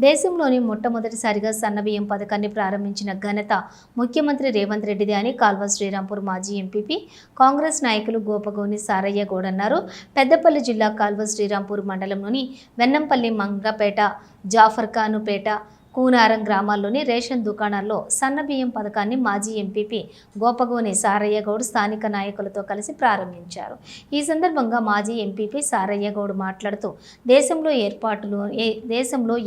దేశంలోని మొట్టమొదటిసారిగా సన్నబియ్యం పథకాన్ని ప్రారంభించిన ఘనత ముఖ్యమంత్రి రేవంత్ రెడ్డిదే అని కాల్వ శ్రీరాంపూర్ మాజీ ఎంపీపీ కాంగ్రెస్ నాయకులు గోపగోని సారయ్య గౌడ్ అన్నారు. పెద్దపల్లి జిల్లా కాల్వ శ్రీరాంపూర్ మండలంలోని వెన్నంపల్లి, మంగపేట, జాఫర్ఖానుపేట, కూనారం గ్రామాల్లోని రేషన్ దుకాణాల్లో సన్నబియ్యం పథకాన్ని మాజీ ఎంపీపీ గోపగోని సారయ్య గౌడ్ స్థానిక నాయకులతో కలిసి ప్రారంభించారు. ఈ సందర్భంగా మాజీ ఎంపీపీ సారయ్య గౌడ్ మాట్లాడుతూ దేశంలో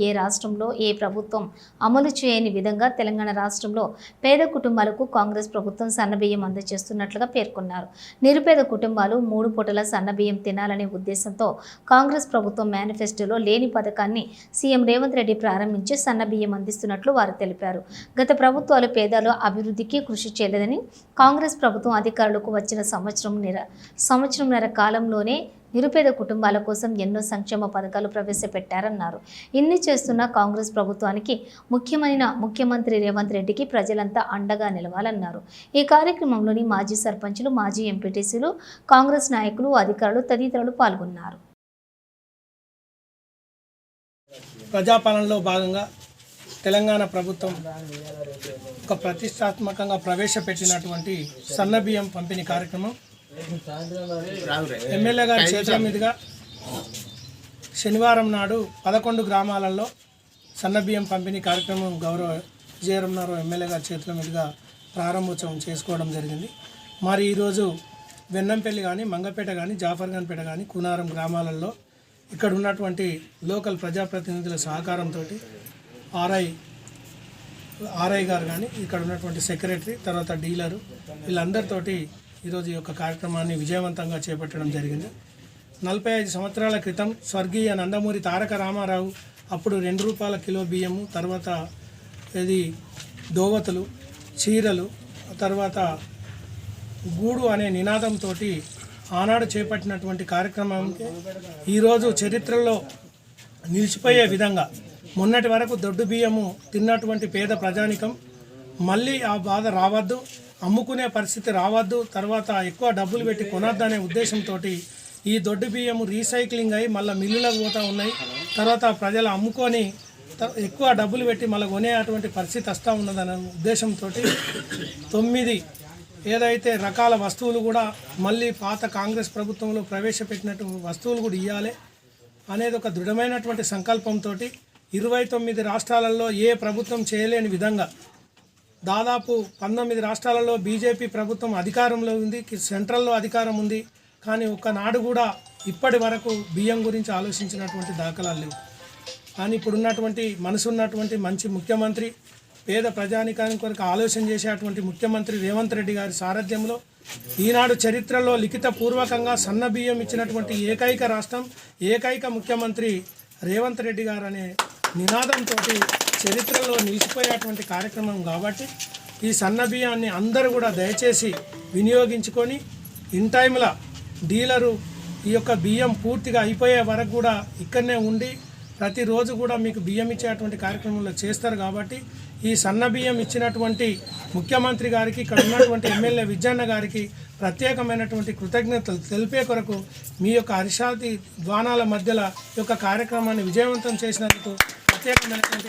ఏ రాష్ట్రంలో ఏ ప్రభుత్వం అమలు చేయని విధంగా తెలంగాణ రాష్ట్రంలో పేద కుటుంబాలకు కాంగ్రెస్ ప్రభుత్వం సన్నబియ్యం అందజేస్తున్నట్లుగా పేర్కొన్నారు. నిరుపేద కుటుంబాలు 3 పూటల సన్నబియ్యం తినాలనే ఉద్దేశంతో కాంగ్రెస్ ప్రభుత్వం మేనిఫెస్టోలో లేని పథకాన్ని సీఎం రేవంత్ రెడ్డి ప్రారంభించి సన్నబియ్యం అందిస్తున్నట్లు వారు తెలిపారు. గత ప్రభుత్వాలు పేదల అభివృద్ధికి కృషి చేయలేదని, కాంగ్రెస్ ప్రభుత్వం అధికారులకు వచ్చిన సంవత్సరంన్నర కాలంలోనే నిరుపేద కుటుంబాల కోసం ఎన్నో సంక్షేమ పథకాలు ప్రవేశపెట్టారన్నారు. ఇన్ని చేస్తున్న కాంగ్రెస్ ప్రభుత్వానికి ముఖ్యమంత్రి రేవంత్ రెడ్డికి ప్రజలంతా అండగా నిలవాలన్నారు. ఈ కార్యక్రమంలోని మాజీ సర్పంచులు, మాజీ ఎంపీటీసీలు, కాంగ్రెస్ నాయకులు, అధికారులు తదితరులు పాల్గొన్నారు. ప్రజాపాలనలో భాగంగా తెలంగాణ ప్రభుత్వం ఒక ప్రతిష్టాత్మకంగా ప్రవేశపెట్టినటువంటి సన్నబియ్యం పంపిణీ కార్యక్రమం ఎమ్మెల్యే గారి చేతుల మీదుగా శనివారం నాడు 11 గ్రామాలలో సన్నబియ్యం పంపిణీ కార్యక్రమం గౌరవ విజయరమణారావు ఎమ్మెల్యే గారి చేతుల మీదుగా ప్రారంభోత్సవం చేసుకోవడం జరిగింది. మరి ఈరోజు వెన్నంపల్లి కానీ, మంగపేట కానీ, జాఫర్ఖాన్పేట కానీ, కూనారం గ్రామాలలో ఇక్కడ ఉన్నటువంటి లోకల్ ప్రజాప్రతినిధుల సహకారంతో ఆర్ఐ గారు కానీ, ఇక్కడ ఉన్నటువంటి సెక్రటరీ, తర్వాత డీలరు, వీళ్ళందరితోటి ఈరోజు ఈ యొక్క కార్యక్రమాన్ని విజయవంతంగా చేపట్టడం జరిగింది. 45 సంవత్సరాల క్రితం స్వర్గీయ నందమూరి తారక రామారావు అప్పుడు 2 రూపాయల కిలో బియ్యము, తర్వాత ఇది దోవతులు, చీరలు, తర్వాత గూడు అనే నినాదంతో ఆనాడు చేపట్టినటువంటి కార్యక్రమానికి ఈరోజు చరిత్రలో నిలిచిపోయే విధంగా మొన్నటి వరకు దొడ్డు బియ్యము తిన్నటువంటి పేద ప్రజానికం మళ్ళీ ఆ బాధ రావద్దు, అమ్ముకునే పరిస్థితి రావద్దు, తర్వాత ఎక్కువ డబ్బులు పెట్టి కొనొద్దనే ఉద్దేశంతో ఈ దొడ్డు బియ్యము రీసైక్లింగ్ అయ్యి మళ్ళీ మిల్లులకు పోతూ ఉన్నాయి. తర్వాత ప్రజలు అమ్ముకొని ఎక్కువ డబ్బులు పెట్టి మళ్ళీ కొనేటువంటి పరిస్థితి వస్తూ ఉన్నదనే ఉద్దేశంతో 9 ఏదైతే రకాల వస్తువులు కూడా మళ్ళీ పాత కాంగ్రెస్ ప్రభుత్వంలో ప్రవేశపెట్టినట్టు వస్తువులు కూడా ఇవ్వాలి అనేది ఒక దృఢమైనటువంటి సంకల్పంతో 29 రాష్ట్రాలలో ఏ ప్రభుత్వం చేయలేని విధంగా దాదాపు 19 రాష్ట్రాలలో బీజేపీ ప్రభుత్వం అధికారంలో ఉంది, సెంట్రల్లో అధికారం ఉంది, కానీ ఒక్కనాడు కూడా ఇప్పటి వరకు బియ్యం గురించి ఆలోచించినటువంటి దాఖలాలు లేవు. కానీ ఇప్పుడున్నటువంటి మనసున్నటువంటి మంచి ముఖ్యమంత్రి, పేద ప్రజానికానికి కొరకు ఆలోచన చేసేటువంటి ముఖ్యమంత్రి రేవంత్ రెడ్డి గారి సారథ్యంలో ఈనాడు చరిత్రలో లిఖితపూర్వకంగా సన్న బియ్యం ఇచ్చినటువంటి ఏకైక రాష్ట్రం, ఏకైక ముఖ్యమంత్రి రేవంత్ రెడ్డి గారు అనే నినాదంతో చరిత్రలో నిలిచిపోయేటువంటి కార్యక్రమం కాబట్టి ఈ సన్న బియ్యాన్ని అందరూ కూడా దయచేసి వినియోగించుకొని ఇన్ టైంలో డీలరు ఈ యొక్క బియ్యం పూర్తిగా అయిపోయే వరకు కూడా ఇక్కడనే ఉండి ప్రతిరోజు కూడా మీకు బియ్యం ఇచ్చేటువంటి కార్యక్రమంలో చేస్తారు. కాబట్టి ఈ సన్న బియ్యం ఇచ్చినటువంటి ముఖ్యమంత్రి గారికి, ఇక్కడ ఉన్నటువంటి ఎమ్మెల్యే విజయన్న గారికి ప్రత్యేకమైనటువంటి కృతజ్ఞతలు తెలిపే కొరకు మీ యొక్క హర్షాతి ద్వానాల మధ్యలో ఈ యొక్క కార్యక్రమాన్ని విజయవంతం చేసినందుకు ప్రత్యేకమైనటువంటి